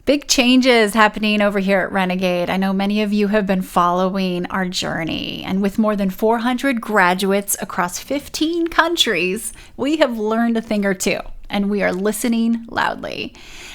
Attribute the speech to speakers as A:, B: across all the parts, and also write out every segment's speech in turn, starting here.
A: Big changes happening over here at Renegade. I know many of you have been following our journey, and with more than 400 graduates across 15 countries, we have learned a thing or two, and we are listening loudly.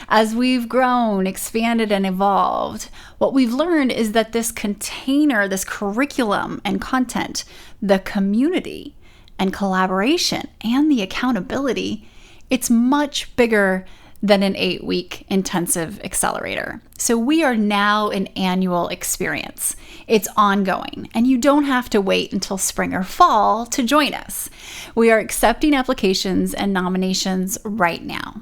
A: As we've grown, expanded, and evolved, what we've learned is that this container, this curriculum and content, the community and collaboration and the accountability, it's much bigger than an 8-week intensive accelerator. So we are now an annual experience. It's ongoing, and you don't have to wait until spring or fall to join us. We are accepting applications and nominations right now.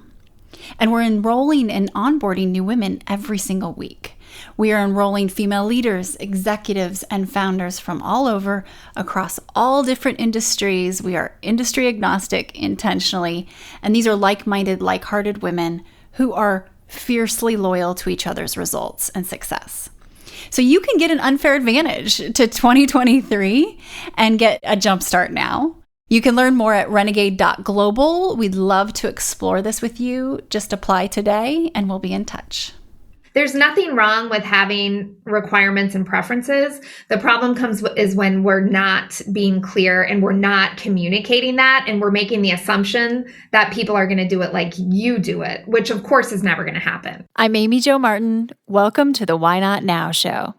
A: And we're enrolling and onboarding new women every single week. We are enrolling female leaders, executives, and founders from all over, across all different industries. We are industry agnostic intentionally, and these are like-minded, like-hearted women who are fiercely loyal to each other's results and success. So you can get an unfair advantage to 2023 and get a jump start now. You can learn more at renegade.global. We'd love to explore this with you. Just apply today and we'll be in touch.
B: There's nothing wrong with having requirements and preferences. The problem is when we're not being clear and we're not communicating that, and we're making the assumption that people are going to do it like you do it, which of course is never going to happen.
A: I'm Amy Jo Martin. Welcome to the Why Not Now show.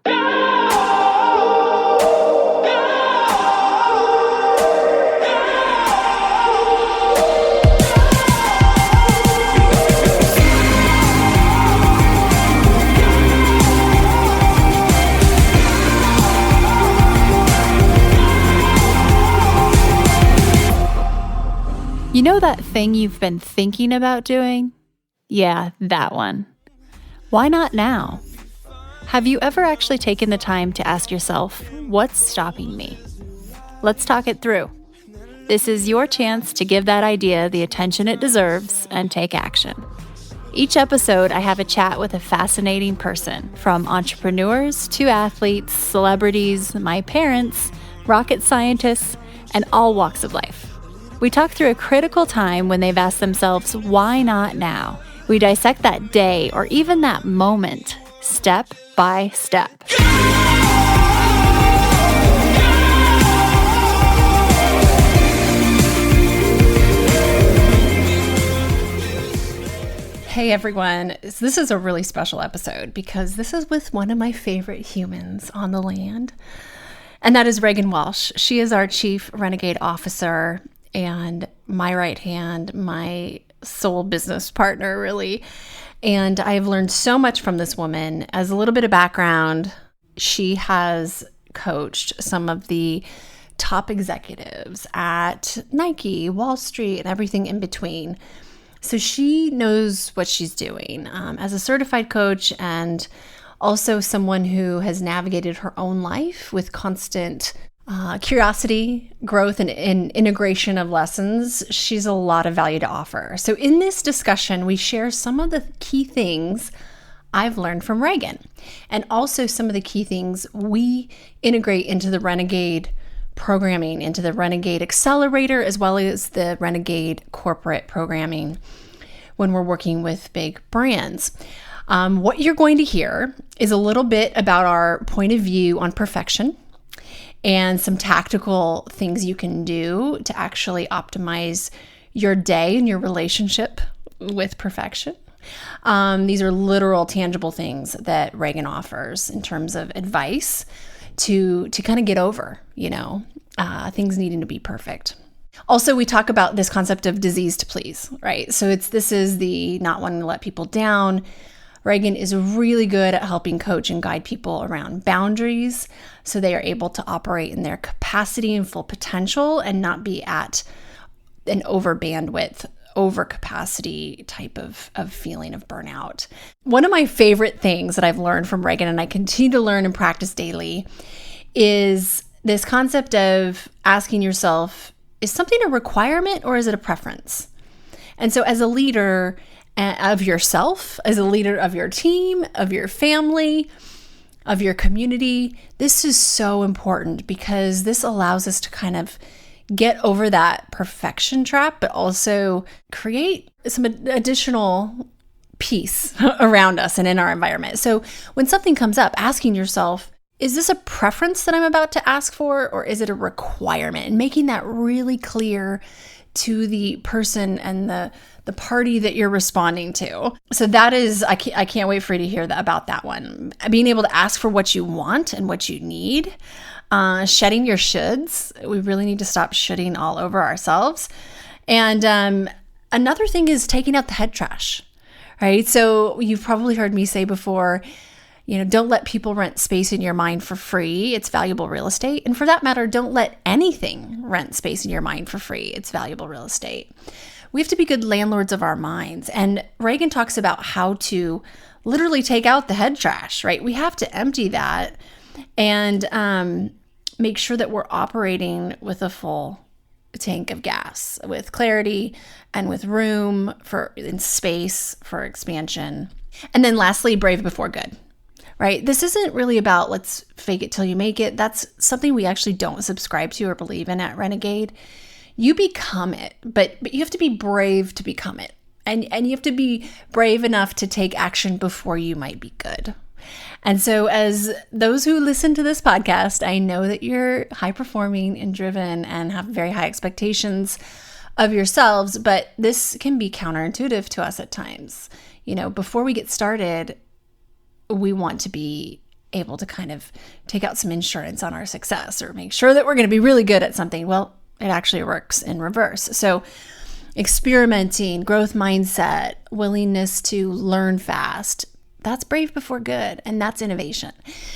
A: You know that thing you've been thinking about doing? Yeah, that one. Why not now? Have you ever actually taken the time to ask yourself, what's stopping me? Let's talk it through. This is your chance to give that idea the attention it deserves and take action. Each episode, I have a chat with a fascinating person, from entrepreneurs to athletes, celebrities, my parents, rocket scientists, and all walks of life. We talk through a critical time when they've asked themselves, why not now? We dissect that day or even that moment, step by step. Hey everyone, this is a really special episode because this is with one of my favorite humans on the land, and that is Regan Walsh. She is our Chief Renegade Officer and my right hand, my soul business partner, really. And I've learned so much from this woman. As a little bit of background, she has coached some of the top executives at Nike, Wall Street, and everything in between. So she knows what she's doing as a certified coach, and also someone who has navigated her own life with constant curiosity, growth, and integration of lessons. She's a lot of value to offer. So in this discussion, we share some of the key things I've learned from Regan, and also some of the key things we integrate into the Renegade programming, into the Renegade Accelerator, as well as the Renegade corporate programming when we're working with big brands. What you're going to hear is a little bit about our point of view on perfection, and some tactical things you can do to actually optimize your day and your relationship with perfection. These are literal, tangible things that Regan offers in terms of advice to kind of get over, things needing to be perfect. Also, we talk about this concept of disease to please, right? So this is the not wanting to let people down. Regan is really good at helping coach and guide people around boundaries so they are able to operate in their capacity and full potential and not be at an over bandwidth, over capacity type of feeling of burnout. One of my favorite things that I've learned from Regan, and I continue to learn and practice daily, is this concept of asking yourself, is something a requirement or is it a preference? And so as a leader of yourself, as a leader of your team, of your family, of your community, this is so important because this allows us to kind of get over that perfection trap, but also create some additional peace around us and in our environment. So when something comes up, asking yourself, is this a preference that I'm about to ask for, or is it a requirement? And making that really clear to the person and the party that you're responding to. So that is, I can't wait for you to hear about that one. Being able to ask for what you want and what you need. Shedding your shoulds. We really need to stop shoulding all over ourselves. And another thing is taking out the head trash, right? So you've probably heard me say before, don't let people rent space in your mind for free. It's valuable real estate. And for that matter, don't let anything rent space in your mind for free. It's valuable real estate. We have to be good landlords of our minds. And Regan talks about how to literally take out the head trash, right? We have to empty that and make sure that we're operating with a full tank of gas, with clarity and with room in space for expansion. And then lastly, brave before good. Right? This isn't really about let's fake it till you make it. That's something we actually don't subscribe to or believe in at Renegade. You become it, but you have to be brave to become it. And you have to be brave enough to take action before you might be good. And so as those who listen to this podcast, I know that you're high performing and driven and have very high expectations of yourselves, but this can be counterintuitive to us at times. Before we get started, we want to be able to kind of take out some insurance on our success or make sure that we're going to be really good at something. Well, it actually works in reverse. So experimenting, growth mindset, willingness to learn fast, that's brave before good, and that's innovation.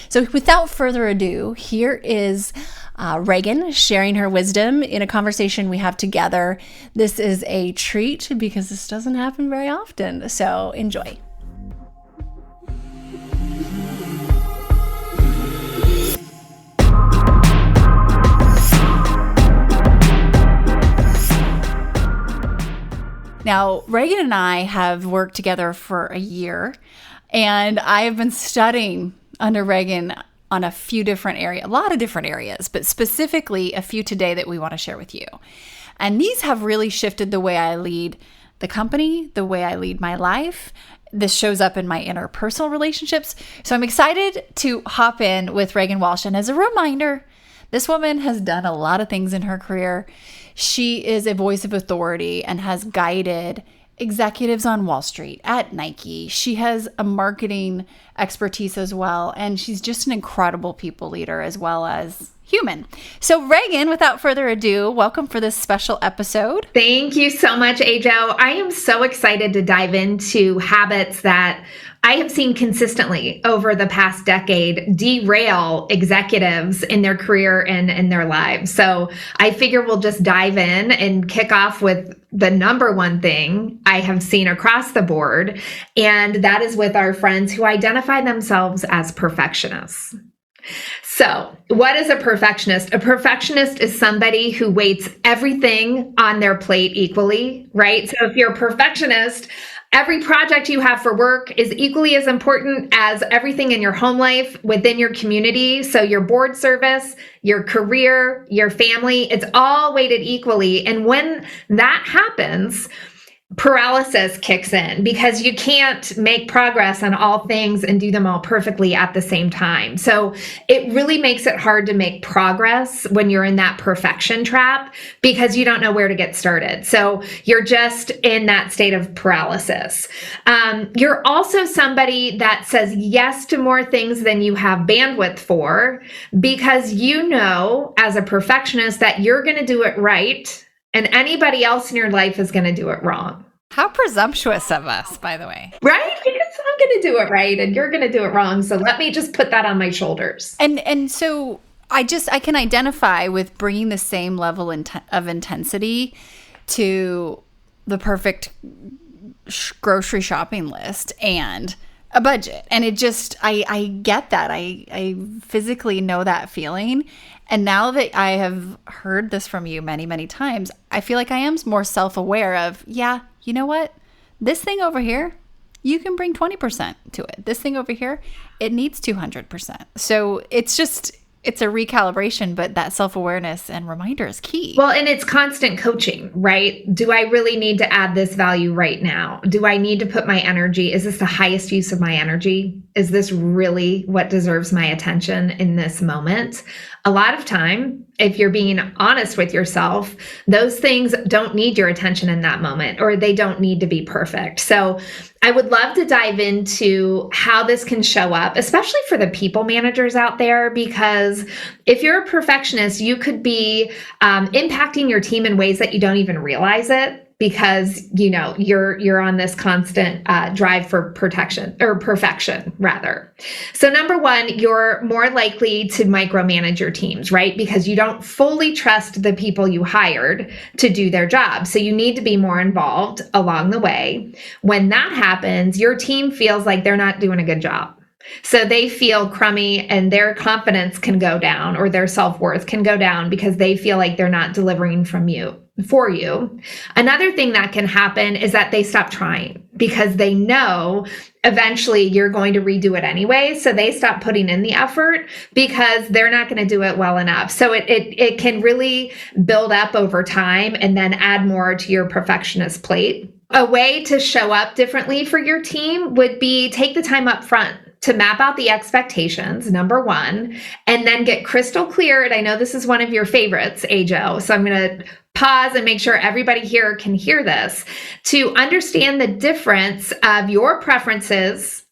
A: So without further ado, here is Regan sharing her wisdom in a conversation we have together. This is a treat because this doesn't happen very often. So enjoy. Now, Regan and I have worked together for a year, and I have been studying under Regan on a lot of different areas, but specifically a few today that we want to share with you. And these have really shifted the way I lead the company, the way I lead my life. This shows up in my interpersonal relationships. So I'm excited to hop in with Regan Walsh. And as a reminder, this woman has done a lot of things in her career. She is a voice of authority and has guided executives on Wall Street, at Nike. She has a marketing expertise as well, and she's just an incredible people leader as well as human. So Regan, without further ado, welcome for this special episode.
B: Thank you so much, Jo. I am so excited to dive into habits that I have seen consistently over the past decade derail executives in their career and in their lives. So I figure we'll just dive in and kick off with the number one thing I have seen across the board, and that is with our friends who identify themselves as perfectionists. So, what is a perfectionist? A perfectionist is somebody who weights everything on their plate equally, right? So if you're a perfectionist, every project you have for work is equally as important as everything in your home life, within your community. So your board service, your career, your family, it's all weighted equally. And when that happens, paralysis kicks in because you can't make progress on all things and do them all perfectly at the same time. So it really makes it hard to make progress when you're in that perfection trap because you don't know where to get started. So you're just in that state of paralysis. You're also somebody that says yes to more things than you have bandwidth for because you know as a perfectionist that you're going to do it right and anybody else in your life is going to do it wrong.
A: How presumptuous of us, by the way.
B: Right? Because I'm going to do it right and you're going to do it wrong. So let me just put that on my shoulders.
A: And so I can identify with bringing the same level of intensity to the perfect grocery shopping list and a budget. And it just, I get that. I physically know that feeling. And now that I have heard this from you many, many times, I feel like I am more self-aware of, yeah, you know what? This thing over here, you can bring 20% to it. This thing over here, it needs 200%. So it's just,
C: It's a recalibration, but that self-awareness and reminder is key.
B: Well, and it's constant coaching, right? Do I really need to add this value right now? Do I need to put my energy? Is this the highest use of my energy? Is this really what deserves my attention in this moment? A lot of time, if you're being honest with yourself, those things don't need your attention in that moment, or they don't need to be perfect. So I would love to dive into how this can show up, especially for the people managers out there, because if you're a perfectionist, you could be impacting your team in ways that you don't even realize it, because you're on this constant drive for protection or perfection rather. So number one, you're more likely to micromanage your teams, right? Because you don't fully trust the people you hired to do their job. So you need to be more involved along the way. When that happens, your team feels like they're not doing a good job. So they feel crummy and their confidence can go down, or their self-worth can go down because they feel like they're not delivering for you. Another thing that can happen is that they stop trying because they know eventually you're going to redo it anyway. So they stop putting in the effort because they're not going to do it well enough. So it can really build up over time and then add more to your perfectionist plate. A way to show up differently for your team would be take the time up front to map out the expectations, number one, and then get crystal clear. And I know this is one of your favorites, Jo, so I'm going to pause and make sure everybody here can hear this, to understand the difference of your preferences,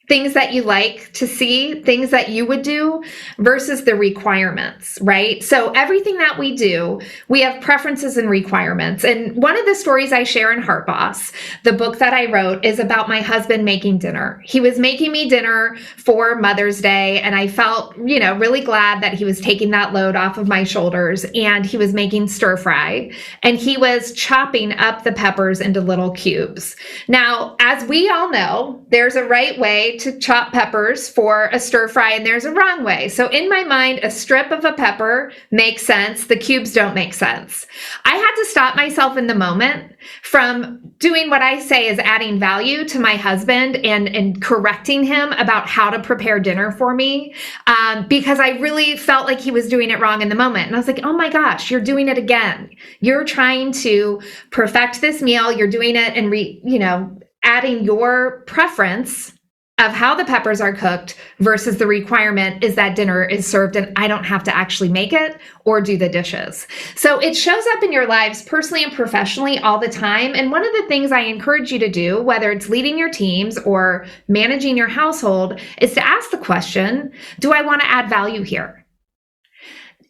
B: things that you like to see, things that you would do versus the requirements, right? So everything that we do, we have preferences and requirements. And one of the stories I share in Heart Boss, the book that I wrote, is about my husband making dinner. He was making me dinner for Mother's Day, and I felt, really glad that he was taking that load off of my shoulders. And he was making stir fry, and he was chopping up the peppers into little cubes. Now, as we all know, there's a right way to chop peppers for a stir fry, and there's a wrong way. So in my mind, a strip of a pepper makes sense. The cubes don't make sense. I had to stop myself in the moment from doing what I say is adding value to my husband and correcting him about how to prepare dinner for me, because I really felt like he was doing it wrong in the moment. And I was like, oh my gosh, you're doing it again. You're trying to perfect this meal. You're doing it and adding your preference of how the peppers are cooked versus the requirement is that dinner is served and I don't have to actually make it or do the dishes. So it shows up in your lives personally and professionally all the time. And one of the things I encourage you to do, whether it's leading your teams or managing your household, is to ask the question, do I want to add value here?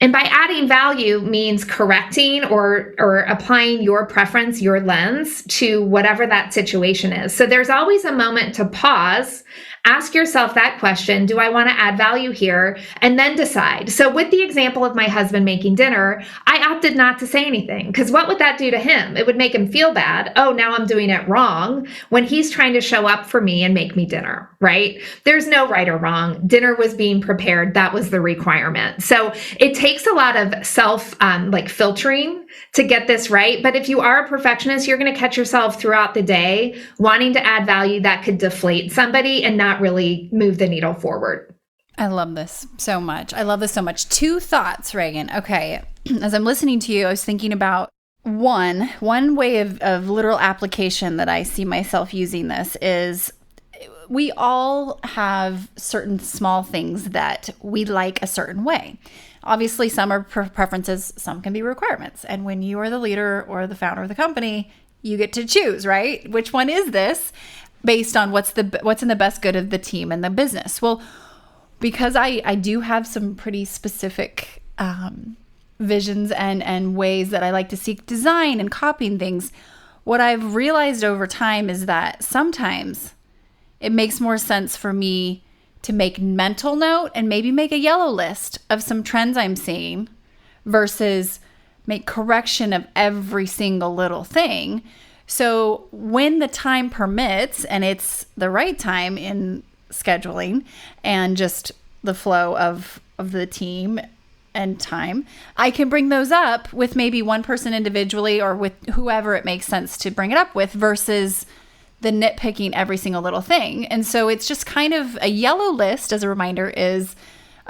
B: And by adding value means correcting or applying your preference, your lens to whatever that situation is. So there's always a moment to pause, ask yourself that question, do I want to add value here? And then decide. So with the example of my husband making dinner, I opted not to say anything, because what would that do to him? It would make him feel bad. Oh, now I'm doing it wrong, when he's trying to show up for me and make me dinner, right? There's no right or wrong. Dinner was being prepared. That was the requirement. So it takes a lot of self filtering to get this right. But if you are a perfectionist, you're going to catch yourself throughout the day wanting to add value that could deflate somebody and not really move the needle forward.
C: I love this so much. Two thoughts, Regan. Okay. As I'm listening to you, I was thinking about one way of literal application that I see myself using this is we all have certain small things that we like a certain way. Obviously, some are preferences, some can be requirements. And when you are the leader or the founder of the company, you get to choose, right? Which one is this based on what's in the best good of the team and the business? Well, because I do have some pretty specific visions and ways that I like to seek design and copying things, what I've realized over time is that sometimes it makes more sense for me to make mental note and maybe make a yellow list of some trends I'm seeing versus make correction of every single little thing. So when the time permits and it's the right time in scheduling and just the flow of the team and time, I can bring those up with maybe one person individually or with whoever it makes sense to bring it up with versus the nitpicking every single little thing. And so it's just kind of a yellow list, as a reminder, is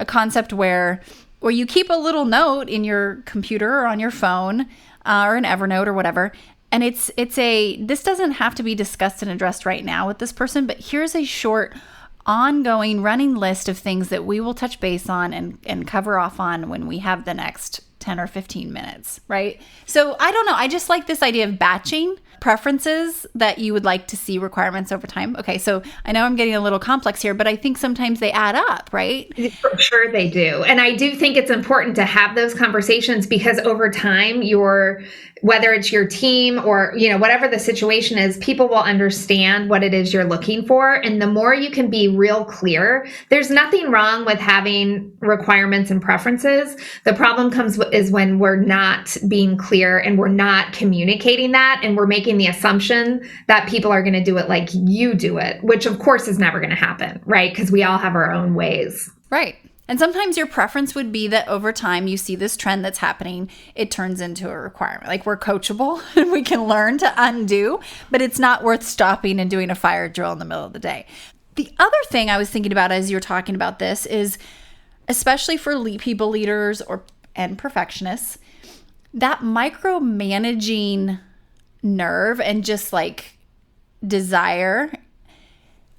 C: a concept where you keep a little note in your computer or on your phone or an Evernote or whatever. And this doesn't have to be discussed and addressed right now with this person, but here's a short ongoing running list of things that we will touch base on and cover off on when we have the next 10 or 15 minutes, right? So I don't know. I just like this idea of batching preferences that you would like to see requirements over time. Okay, so I know I'm getting a little complex here, but I think sometimes they add up, right?
B: For sure they do. And I do think it's important to have those conversations because over time, whether it's your team or, whatever the situation is, people will understand what it is you're looking for. And the more you can be real clear, there's nothing wrong with having requirements and preferences. The problem is when we're not being clear and we're not communicating that and we're making the assumption that people are going to do it like you do it, which of course is never going to happen, right? Because we all have our own ways.
C: Right. And sometimes your preference would be that over time you see this trend that's happening, it turns into a requirement. Like we're coachable and we can learn to undo, but it's not worth stopping and doing a fire drill in the middle of the day. The other thing I was thinking about as you're talking about this is, especially for people leaders and perfectionists, that micromanaging nerve and just like desire,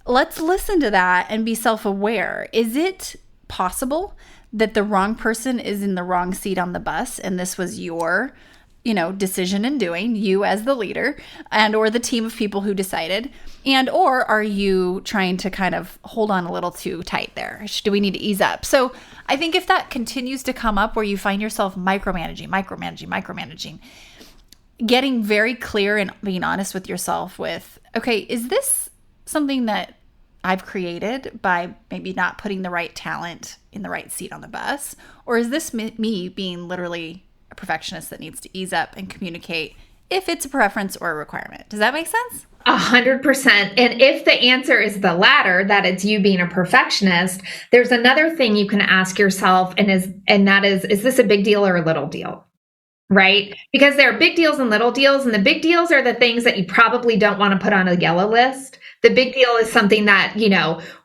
C: let's listen to that and be self-aware. Is it possible that the wrong person is in the wrong seat on the bus and this was your decision in doing, you as the leader and or the team of people who decided, and or are you trying to kind of hold on a little too tight there? Do we need to ease up? So I think if that continues to come up where you find yourself micromanaging, getting very clear and being honest with yourself with, okay, is this something that I've created by maybe not putting the right talent in the right seat on the bus? Or is this me being literally a perfectionist that needs to ease up and communicate if it's a preference or a requirement? Does that make sense?
B: 100%. And if the answer is the latter, that it's you being a perfectionist, there's another thing you can ask yourself, and that is this a big deal or a little deal? Right? Because there are big deals and little deals, and the big deals are the things that you probably don't want to put on a yellow list. The big deal is something that,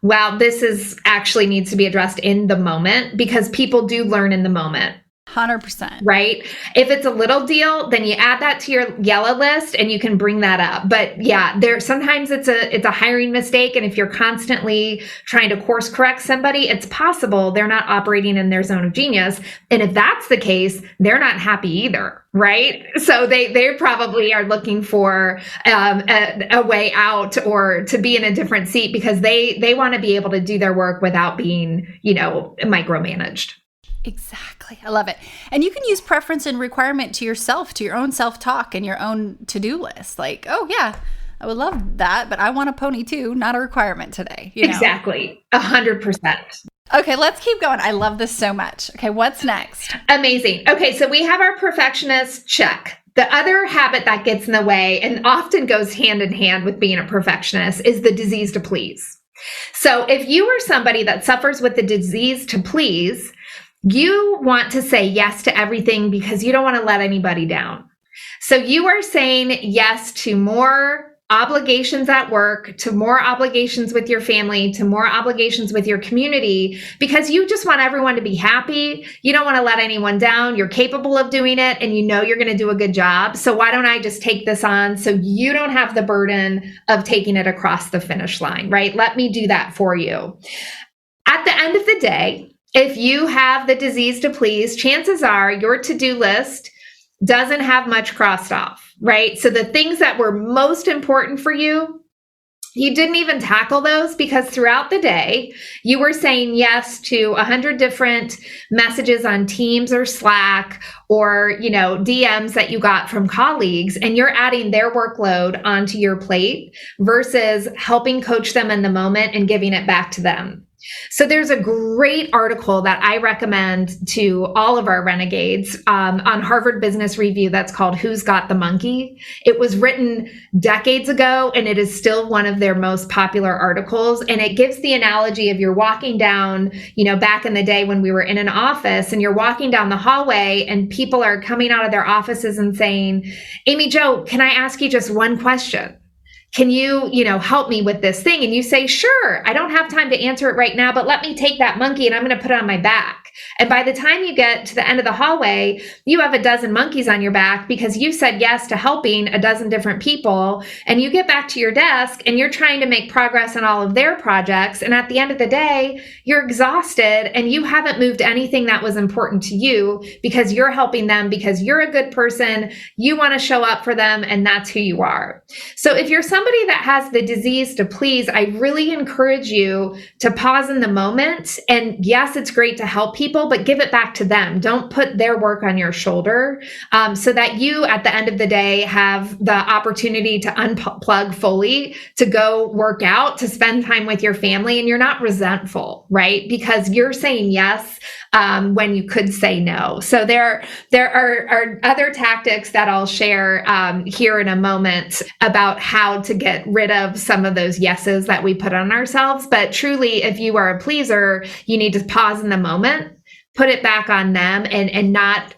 B: wow, this is actually needs to be addressed in the moment because people do learn in the moment.
C: 100%.
B: Right? If it's a little deal, then you add that to your yellow list and you can bring that up. But yeah, sometimes it's a hiring mistake. And if you're constantly trying to course correct somebody, it's possible they're not operating in their zone of genius. And if that's the case, they're not happy either. Right? So they probably are looking for a way out or to be in a different seat because they want to be able to do their work without being, micromanaged.
C: Exactly. I love it. And you can use preference and requirement to yourself, to your own self-talk and your own to-do list. Like, oh yeah, I would love that, but I want a pony too, not a requirement today.
B: Exactly. 100%.
C: Okay, let's keep going. I love this so much. Okay, what's next?
B: Amazing. Okay, so we have our perfectionist check. The other habit that gets in the way and often goes hand in hand with being a perfectionist is the disease to please. So if you are somebody that suffers with the disease to please, you want to say yes to everything because you don't want to let anybody down. So you are saying yes to more obligations at work, to more obligations with your family, to more obligations with your community, because you just want everyone to be happy. You don't want to let anyone down. You're capable of doing it and you're going to do a good job. So why don't I just take this on so you don't have the burden of taking it across the finish line, right? Let me do that for you. At the end of the day, if you have the disease to please, chances are your to-do list doesn't have much crossed off, right? So the things that were most important for you, you didn't even tackle those because throughout the day, you were saying yes to 100 different messages on Teams or Slack or, DMs that you got from colleagues, and you're adding their workload onto your plate versus helping coach them in the moment and giving it back to them. So there's a great article that I recommend to all of our renegades on Harvard Business Review that's called Who's Got the Monkey? It was written decades ago, and it is still one of their most popular articles. And it gives the analogy of you're walking down, back in the day when we were in an office and you're walking down the hallway and people are coming out of their offices and saying, Amy Jo, can I ask you just one question? can you, help me with this thing? And you say, sure, I don't have time to answer it right now, but let me take that monkey and I'm going to put it on my back. And by the time you get to the end of the hallway, you have a dozen monkeys on your back because you said yes to helping a dozen different people. And you get back to your desk and you're trying to make progress on all of their projects. And at the end of the day, you're exhausted and you haven't moved anything that was important to you because you're helping them, because you're a good person. You want to show up for them, and that's who you are. So if you're somebody that has the disease to please, I really encourage you to pause in the moment. And yes, it's great to help people, but give it back to them. Don't put their work on your shoulder, so that you, at the end of the day, have the opportunity to unplug fully, to go work out, to spend time with your family, and you're not resentful, right? Because you're saying yes when you could say no. So there are other tactics that I'll share here in a moment about how to get rid of some of those yeses that we put on ourselves. But truly, if you are a pleaser, you need to pause in the moment, put it back on them, and not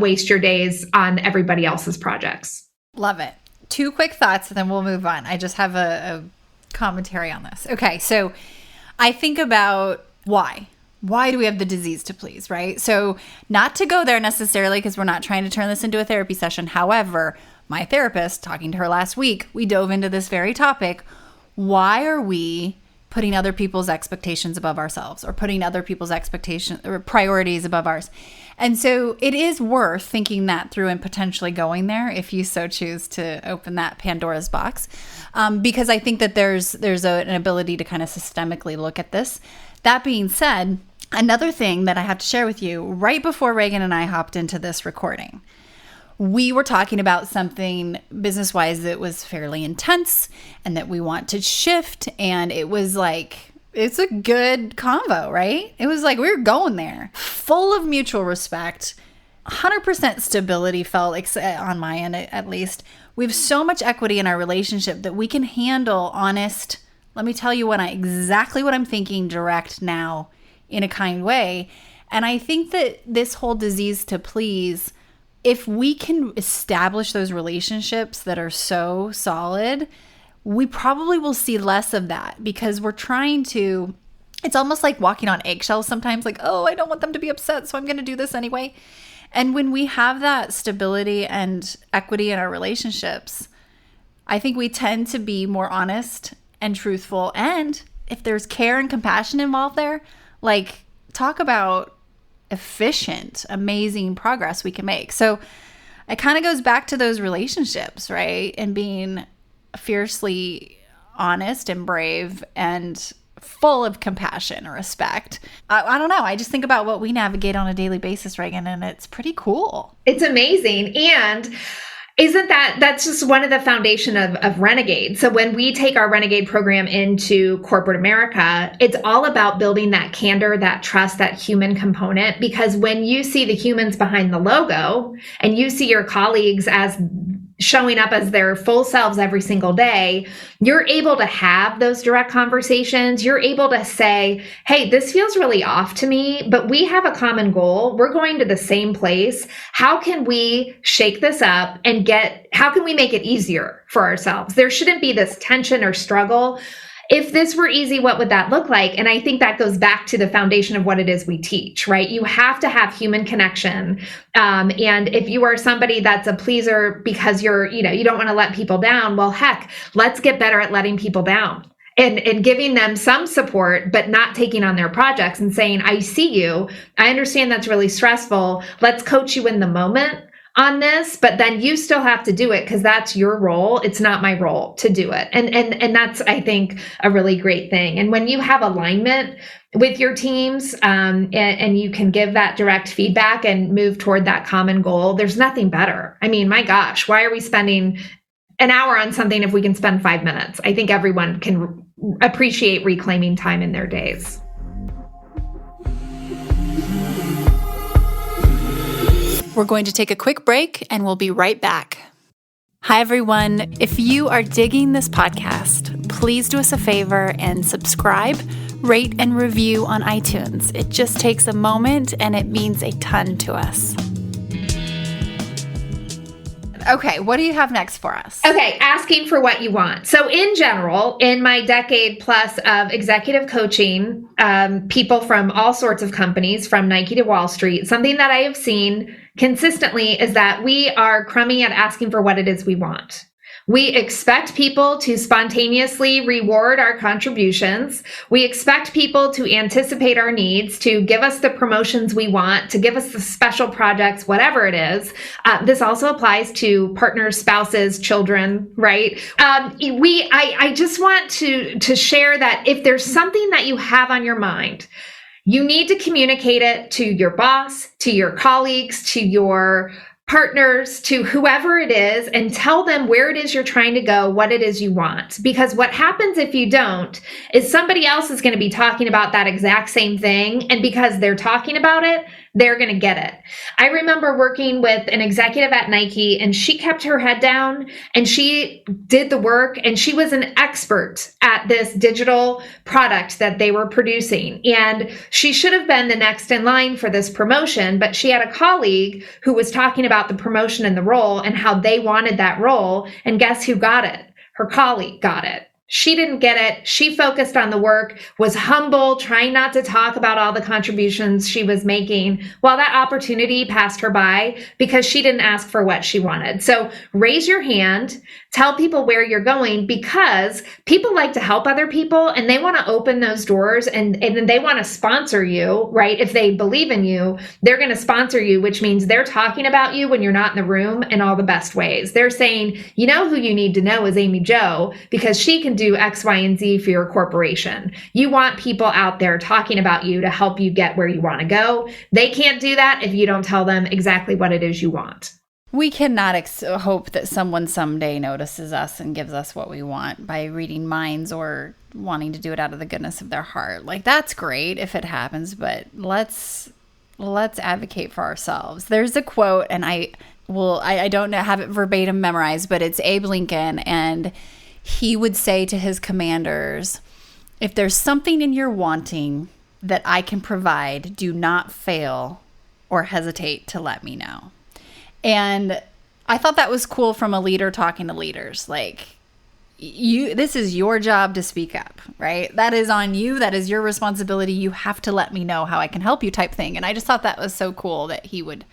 B: waste your days on everybody else's projects.
C: Love it. 2 quick thoughts, and then we'll move on. I just have a commentary on this. Okay, so I think about why. Why do we have the disease to please, right? So not to go there necessarily, because we're not trying to turn this into a therapy session. However, my therapist, talking to her last week, we dove into this very topic. Why are we putting other people's expectations above ourselves, or putting other people's expectations or priorities above ours? And so it is worth thinking that through and potentially going there if you so choose to open that Pandora's box. Because I think that there's an ability to kind of systemically look at this. That being said, another thing that I have to share with you, right before Regan and I hopped into this recording, we were talking about something business-wise that was fairly intense and that we want to shift. And it was like, it's a good convo, right? It was like we were going there, full of mutual respect, 100% stability felt like, on my end at least. We have so much equity in our relationship that we can handle honest, let me tell you exactly what I'm thinking, direct now, in a kind way. And I think that this whole disease to please, if we can establish those relationships that are so solid, we probably will see less of that, because we're trying to, it's almost like walking on eggshells sometimes, like, oh, I don't want them to be upset, so I'm going to do this anyway. And when we have that stability and equity in our relationships, I think we tend to be more honest and truthful. And if there's care and compassion involved there, like, talk about efficient, amazing progress we can make. So it kind of goes back to those relationships, right? And being fiercely honest and brave and full of compassion or respect. I don't know. I just think about what we navigate on a daily basis, Regan, and it's pretty cool.
B: It's amazing. And isn't that's just one of the foundation of Renegade. So when we take our Renegade program into corporate America, it's all about building that candor, that trust, that human component. Because when you see the humans behind the logo and you see your colleagues as showing up as their full selves every single day, you're able to have those direct conversations. You're able to say, hey, this feels really off to me, but we have a common goal. We're going to the same place. How can we shake this up and how can we make it easier for ourselves? There shouldn't be this tension or struggle. If this were easy, what would that look like? And I think that goes back to the foundation of what it is we teach, right? You have to have human connection. And if you are somebody that's a pleaser because you don't want to let people down, well, heck, let's get better at letting people down and giving them some support, but not taking on their projects and saying, I see you. I understand that's really stressful. Let's coach you in the moment on this, but then you still have to do it because that's your role. It's not my role to do it. And that's, I think, a really great thing. And when you have alignment with your teams, and you can give that direct feedback and move toward that common goal, there's nothing better. I mean, my gosh, why are we spending an hour on something if we can spend 5 minutes? I think everyone can appreciate reclaiming time in their days.
C: We're going to take a quick break and we'll be right back. Hi, everyone. If you are digging this podcast, please do us a favor and subscribe, rate, and review on iTunes. It just takes a moment and it means a ton to us. Okay, what do you have next for us?
B: Okay, asking for what you want. So in general, in my decade plus of executive coaching, people from all sorts of companies, from Nike to Wall Street, something that I have seen consistently is that we are crummy at asking for what it is we want. We expect people to spontaneously reward our contributions. We expect people to anticipate our needs, to give us the promotions we want, to give us the special projects, whatever it is. This also applies to partners, spouses, children, right? I just want to share that if there's something that you have on your mind, you need to communicate it to your boss, to your colleagues, to your partners, to whoever it is, and tell them where it is you're trying to go, what it is you want. Because what happens if you don't is somebody else is going to be talking about that exact same thing. And because they're talking about it, they're going to get it. I remember working with an executive at Nike, and she kept her head down and she did the work, and she was an expert at this digital product that they were producing. And she should have been the next in line for this promotion, but she had a colleague who was talking about the promotion and the role and how they wanted that role. And guess who got it? Her colleague got it. She didn't get it. She focused on the work, was humble, trying not to talk about all the contributions she was making, while that opportunity passed her by because she didn't ask for what she wanted. So raise your hand, tell people where you're going, because people like to help other people and they want to open those doors, and then they want to sponsor you, right? If they believe in you, they're going to sponsor you, which means they're talking about you when you're not in the room in all the best ways. They're saying, you know who you need to know is Amy Jo, because she can do X, Y, and Z for your corporation. You want people out there talking about you to help you get where you want to go. They can't do that if you don't tell them exactly what it is you want.
C: We cannot hope that someone someday notices us and gives us what we want by reading minds or wanting to do it out of the goodness of their heart. Like, that's great if it happens, but let's advocate for ourselves. There's a quote, and I don't have it verbatim memorized, but it's Abe Lincoln, and he would say to his commanders, if there's something in your wanting that I can provide, do not fail or hesitate to let me know. And I thought that was cool from a leader talking to leaders. Like, this is your job to speak up, right? That is on you. That is your responsibility. You have to let me know how I can help you, type thing. And I just thought that was so cool that he would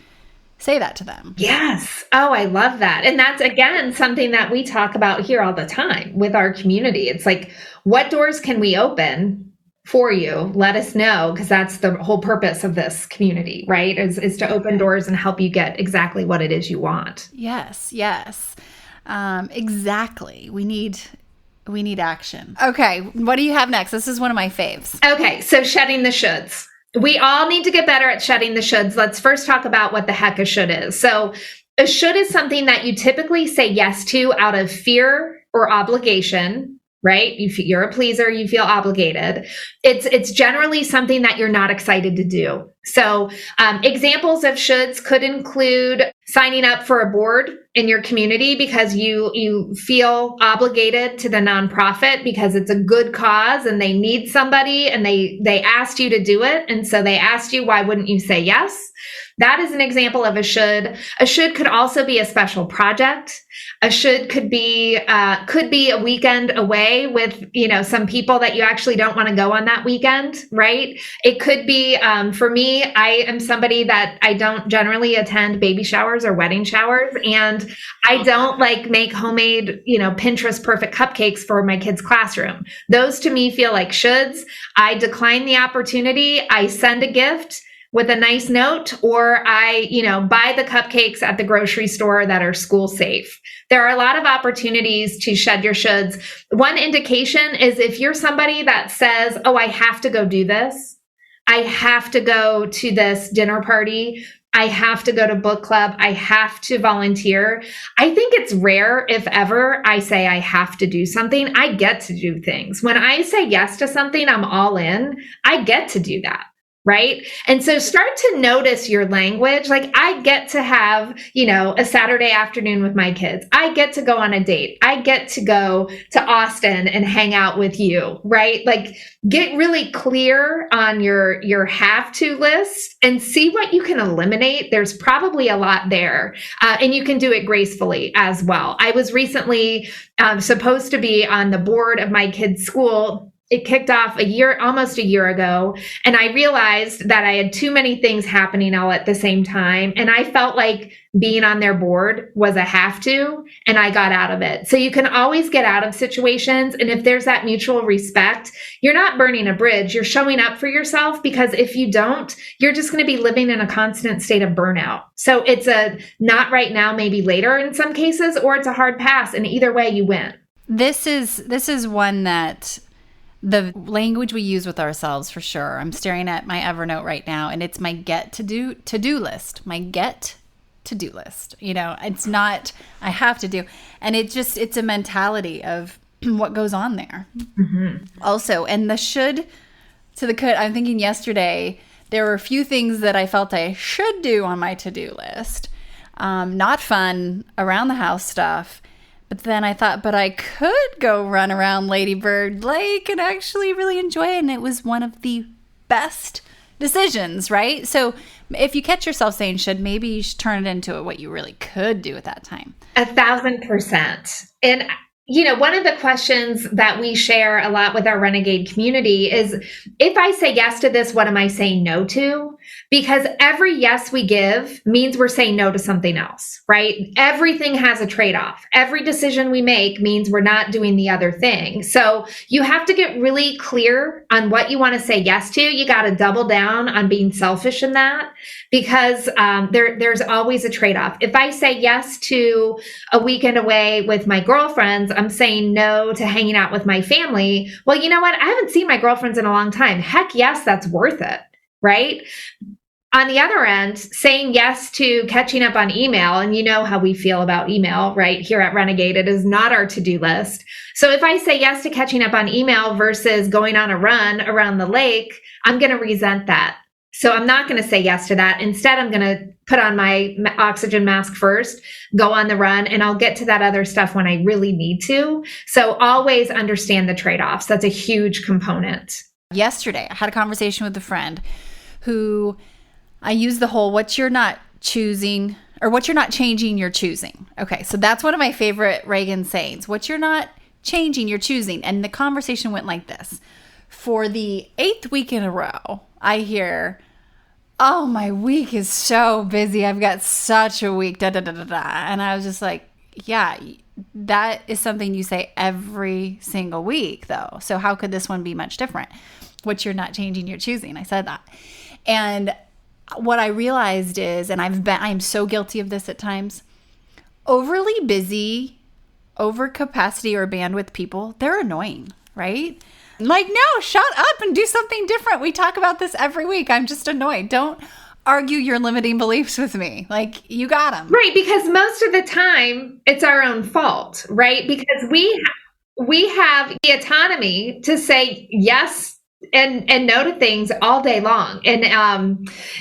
C: say that to them.
B: Yes. Oh, I love that. And that's, again, something that we talk about here all the time with our community. It's like, what doors can we open for you? Let us know, because that's the whole purpose of this community, right? Is to open doors and help you get exactly what it is you want.
C: Yes. Exactly. We need action. Okay. What do you have next? This is one of my faves.
B: Okay. So shedding the shoulds. We all need to get better at shedding the shoulds. Let's first talk about what the heck a should is. So a should is something that you typically say yes to out of fear or obligation, right? You're a pleaser, you feel obligated. It's generally something that you're not excited to do. So examples of shoulds could include signing up for a board in your community because you feel obligated to the nonprofit because it's a good cause and they need somebody and they asked you to do it. And so they asked you, why wouldn't you say yes? That is an example of a should. A should could also be a special project. A should could be a weekend away with, some people that you actually don't want to go on that weekend, right? It could be, for me, I am somebody that I don't generally attend baby showers or wedding showers. And I don't make homemade, Pinterest perfect cupcakes for my kids' classroom. Those to me feel like shoulds. I decline the opportunity. I send a gift with a nice note, or I, buy the cupcakes at the grocery store that are school safe. There are a lot of opportunities to shed your shoulds. One indication is if you're somebody that says, oh, I have to go do this. I have to go to this dinner party. I have to go to book club. I have to volunteer. I think it's rare, if ever, I say I have to do something. I get to do things. When I say yes to something, I'm all in. I get to do that. right? And so start to notice your language. Like, I get to have, a Saturday afternoon with my kids. I get to go on a date. I get to go to Austin and hang out with you, right? Like, get really clear on your have to list and see what you can eliminate. There's probably a lot there, and you can do it gracefully as well. I was recently supposed to be on the board of my kids' school. It kicked off almost a year ago. And I realized that I had too many things happening all at the same time. And I felt like being on their board was a have to, and I got out of it. So you can always get out of situations. And if there's that mutual respect, you're not burning a bridge. You're showing up for yourself, because if you don't, you're just going to be living in a constant state of burnout. So it's a not right now, maybe later in some cases, or it's a hard pass. And either way, you win.
C: This is one that the language we use with ourselves, for sure. I'm staring at my Evernote right now, and it's my to-do list. My to-do list. It's not I have to do. And it's a mentality of what goes on there. Mm-hmm. Also, and the should to the could. I'm thinking yesterday, there were a few things that I felt I should do on my to-do list. Not fun around the house stuff. But then I thought, but I could go run around Lady Bird Lake and actually really enjoy it. And it was one of the best decisions, right? So if you catch yourself saying should, maybe you should turn it into what you really could do at that time.
B: 1,000%. And one of the questions that we share a lot with our Renegade community is, if I say yes to this, what am I saying no to? Because every yes we give means we're saying no to something else, right? Everything has a trade-off. Every decision we make means we're not doing the other thing. So you have to get really clear on what you want to say yes to. You got to double down on being selfish in that, because there's always a trade-off. If I say yes to a weekend away with my girlfriends, I'm saying no to hanging out with my family. Well, you know what? I haven't seen my girlfriends in a long time. Heck yes, that's worth it, right? On the other end, saying yes to catching up on email, and you know how we feel about email, right? Here at Renegade, it is not our to-do list. So if I say yes to catching up on email versus going on a run around the lake, I'm going to resent that. So I'm not going to say yes to that. Instead, I'm going to put on my oxygen mask first, go on the run, and I'll get to that other stuff when I really need to. So always understand the trade-offs. That's a huge component.
C: Yesterday, I had a conversation with a friend who I used the whole what you're not choosing or what you're not changing, you're choosing. Okay, so that's one of my favorite Regan sayings. What you're not changing, you're choosing. And the conversation went like this. For the 8th week in a row, I hear, oh, my week is so busy. I've got such a week, da, da, da, da, da. And I was just like, yeah, that is something you say every single week, though. So how could this one be much different? What you're not changing, you're choosing. I said that. And what I realized is, and I'm so guilty of this at times, overly busy, over capacity or bandwidth people, they're annoying, right? Like, no, shut up and do something different. We talk about this every week. I'm just annoyed. Don't argue your limiting beliefs with me. Like, you got them.
B: Right, because most of the time it's our own fault, right? Because we have the autonomy to say yes and no to things all day long. And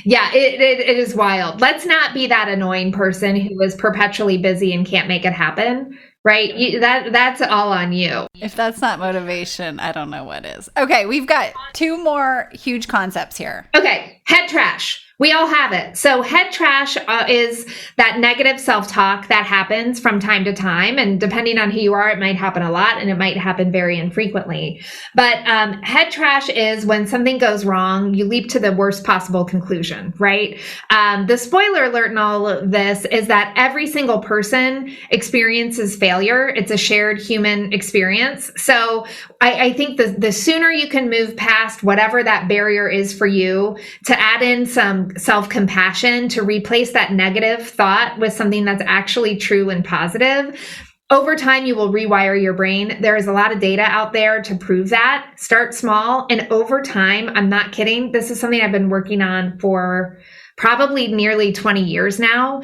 B: it is wild. Let's not be that annoying person who is perpetually busy and can't make it happen. Right? That's all on you.
C: If that's not motivation, I don't know what is. Okay, we've got 2 more huge concepts here.
B: Okay, head trash. We all have it. So head trash is that negative self-talk that happens from time to time. And depending on who you are, it might happen a lot and it might happen very infrequently. But head trash is when something goes wrong, you leap to the worst possible conclusion, right? The spoiler alert in all of this is that every single person experiences failure. It's a shared human experience. So I think the sooner you can move past whatever that barrier is for you, to add in some self-compassion, to replace that negative thought with something that's actually true and positive, over time, you will rewire your brain. There is a lot of data out there to prove that. Start small, and over time, I'm not kidding, this is something I've been working on for probably nearly 20 years now.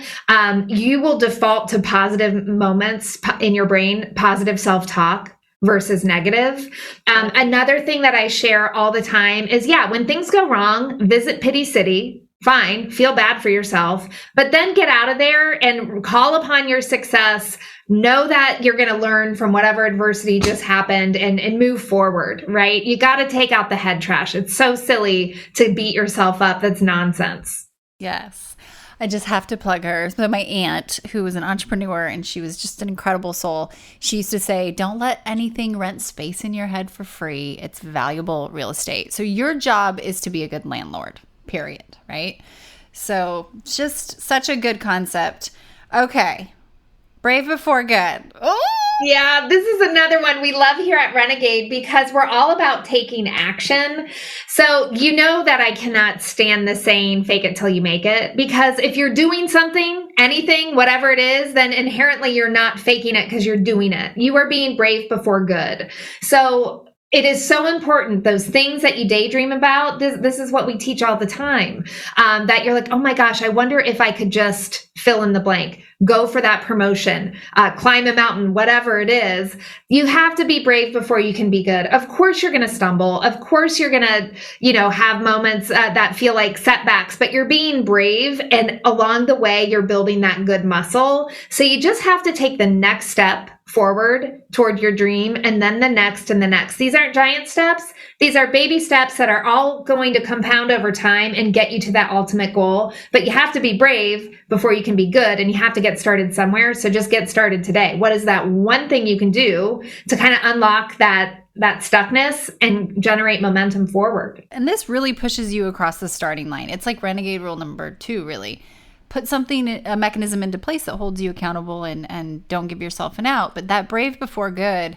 B: You will default to positive moments in your brain, positive self-talk, versus negative. Another thing that I share all the time is, when things go wrong, visit Pity City. Fine, feel bad for yourself, but then get out of there and call upon your success. Know that you're going to learn from whatever adversity just happened and move forward, right? You got to take out the head trash. It's so silly to beat yourself up. That's nonsense.
C: Yes. I just have to plug her. So my aunt, who was an entrepreneur and she was just an incredible soul, she used to say, don't let anything rent space in your head for free. It's valuable real estate. So your job is to be a good landlord, period, right? So just such a good concept. Okay. Brave before good. Oh!
B: Yeah, this is another one we love here at Renegade because we're all about taking action. So you know that I cannot stand the saying, fake it till you make it, because if you're doing something, anything, whatever it is, then inherently you're not faking it because you're doing it. You are being brave before good. So it is so important, those things that you daydream about, this is what we teach all the time, that you're like, oh my gosh, I wonder if I could just fill in the blank, go for that promotion, climb a mountain, whatever it is. You have to be brave before you can be good. Of course, you're going to stumble. Of course, you're going to, have moments that feel like setbacks, but you're being brave. And along the way, you're building that good muscle. So you just have to take the next step forward toward your dream, and then the next and the next. These aren't giant steps. These are baby steps that are all going to compound over time and get you to that ultimate goal. But you have to be brave before you can be good, and you have to get started somewhere. So just get started today. What is that one thing you can do to kind of unlock that stuckness and generate momentum forward?
C: And this really pushes you across the starting line. It's like Renegade rule number 2, really. Put a mechanism into place that holds you accountable and don't give yourself an out. But that brave before good,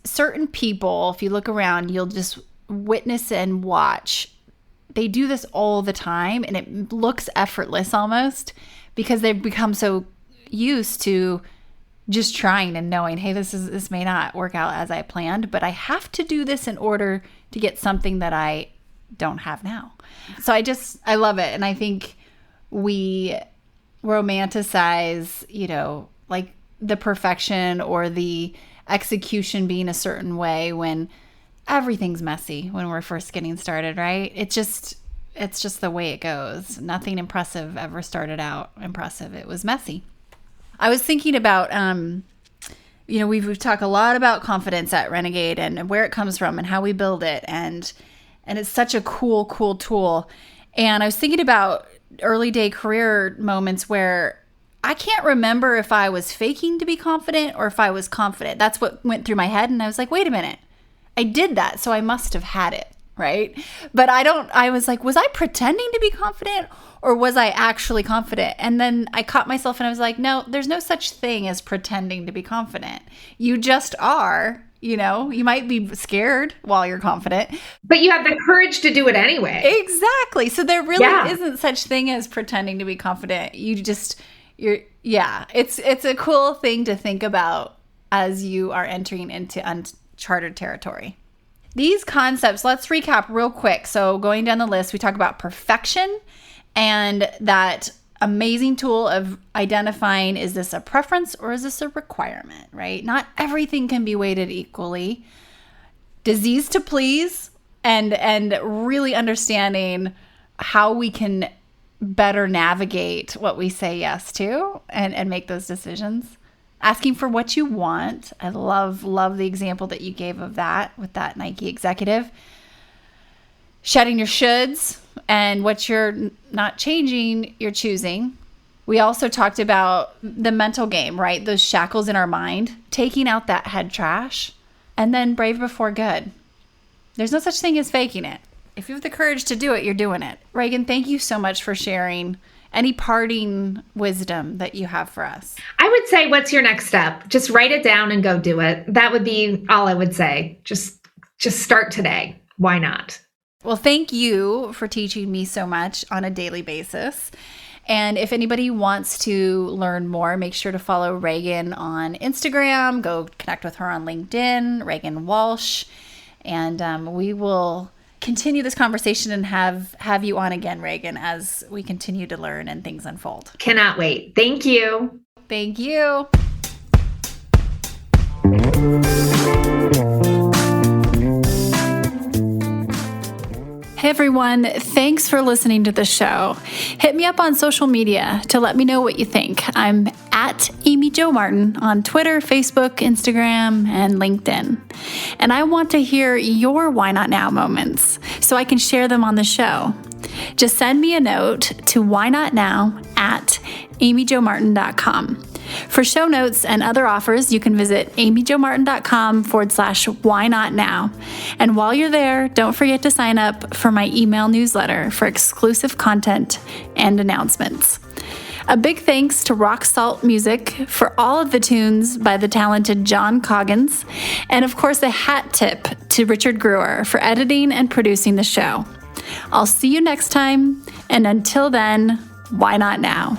C: certain people, if you look around, you'll just witness and watch. They do this all the time and it looks effortless almost because they've become so used to just trying and knowing, hey, this may not work out as I planned, but I have to do this in order to get something that I don't have now. So I love it. And I think we romanticize, like the perfection or the execution being a certain way when everything's messy when we're first getting started, right? It's just the way it goes. Nothing impressive ever started out impressive. It was messy. I was thinking about, we've talked a lot about confidence at Renegade and where it comes from and how we build it. And it's such a cool tool. And I was thinking about early day career moments where I can't remember if I was faking to be confident or if I was confident. That's what went through my head. And I was like, wait a minute, I did that. So I must have had it. Right. But I was like, was I pretending to be confident or was I actually confident? And then I caught myself and I was like, no, there's no such thing as pretending to be confident. You just are. You might be scared while you're confident.
B: But you have the courage to do it anyway.
C: Exactly. So there really isn't such thing as pretending to be confident. It's a cool thing to think about as you are entering into uncharted territory. These concepts, let's recap real quick. So going down the list, we talk about perfection and that amazing tool of identifying, is this a preference or is this a requirement, right? Not everything can be weighted equally. Disease to please and really understanding how we can better navigate what we say yes to and make those decisions. Asking for what you want. I love the example that you gave of that with that Nike executive. Shedding your shoulds and what you're not changing, you're choosing. We also talked about the mental game, right? Those shackles in our mind, taking out that head trash, and then brave before good. There's no such thing as faking it. If you have the courage to do it, you're doing it. Regan, thank you so much for sharing. Any parting wisdom that you have for us?
B: I would say, what's your next step? Just write it down and go do it. That would be all I would say. Just start today. Why not?
C: Well, thank you for teaching me so much on a daily basis. And if anybody wants to learn more, make sure to follow Regan on Instagram. Go connect with her on LinkedIn, Regan Walsh. And we will continue this conversation and have you on again, Regan, as we continue to learn and things unfold.
B: Cannot wait. Thank you.
C: Thank you. Hey everyone, thanks for listening to the show. Hit me up on social media to let me know what you think. I'm at Amy Jo Martin on Twitter, Facebook, Instagram, and LinkedIn. And I want to hear your Why Not Now moments so I can share them on the show. Just send me a note to whynotnow@amyjomartin.com. For show notes and other offers, you can visit amyjomartin.com/whynotnow. And while you're there, don't forget to sign up for my email newsletter for exclusive content and announcements. A big thanks to Rock Salt Music for all of the tunes by the talented John Coggins. And of course, a hat tip to Richard Brewer for editing and producing the show. I'll see you next time. And until then, why not now?